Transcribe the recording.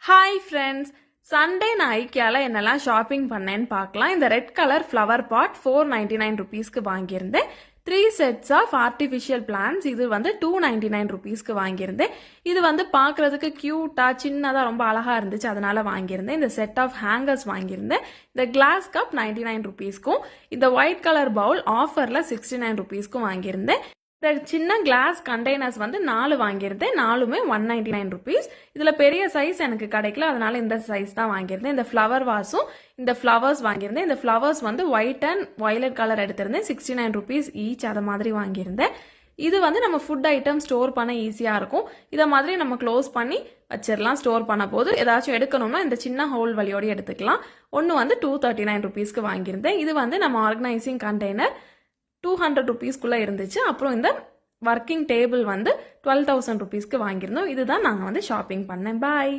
Hi friends, Sunday நான் ஐக்கியாவில் என்னெல்லாம் shopping பண்ணேன்னு பார்க்கலாம். இந்த ரெட் கலர் ஃப்ளவர் பாட் 499 ருபீஸ்க்கு வாங்கியிருந்தேன். 3 செட்ஸ் ஆஃப் ஆர்டிஃபிஷியல் பிளான்ஸ் இது வந்து 299 ருபீஸ்க்கு வாங்கியிருந்தேன். இது வந்து பார்க்கறதுக்கு க்யூட்டாக சின்னதாக ரொம்ப அழகாக இருந்துச்சு, அதனால வாங்கியிருந்தேன். இந்த செட் ஆஃப் ஹேங்கர்ஸ் வாங்கியிருந்தேன். இந்த கிளாஸ் கப் 99 ருபீஸ்க்கும், இந்த ஒயிட் கலர் பவுல் ஆஃபரில் 69 ருபீஸ்க்கும் வாங்கியிருந்தேன். இந்த சின்ன கிளாஸ் கண்டெய்னர்ஸ் வந்து 4 வாங்கியிருந்தேன். 4மே 199 ருபீஸ். இதில் பெரிய சைஸ் எனக்கு கிடைக்கல, அதனால இந்த சைஸ் தான் வாங்கியிருந்தேன். இந்த ஃப்ளவர் வாஸும் இந்த ஃப்ளவர்ஸ் வாங்கியிருந்தேன். இந்த ஃப்ளவர்ஸ் வந்து ஒயிட் அண்ட் வயலட் கலர் எடுத்திருந்தேன். 69 ருபீஸ் ஈச், அதை மாதிரி வாங்கியிருந்தேன். இது வந்து நம்ம ஃபுட் ஐட்டம் ஸ்டோர் பண்ண ஈஸியாக இருக்கும். இதை மாதிரி நம்ம க்ளோஸ் பண்ணி வச்சிடலாம். ஸ்டோர் பண்ண போது ஏதாச்சும் எடுக்கணும்னா இந்த சின்ன ஹோல் வழியோடு எடுத்துக்கலாம். ஒன்று வந்து 239 ருபீஸ்க்கு வாங்கியிருந்தேன். இது வந்து நம்ம ஆர்கனைசிங் கண்டெய்னர் 200 ருபீஸ்க்குள்ளே இருந்துச்சு. அப்புறம் இந்த ஒர்க்கிங் டேபிள் வந்து 12,000 ருபீஸ்க்கு வாங்கியிருந்தோம். இதுதான் நாங்கள் வந்து ஷாப்பிங் பண்ணேன். பாய்.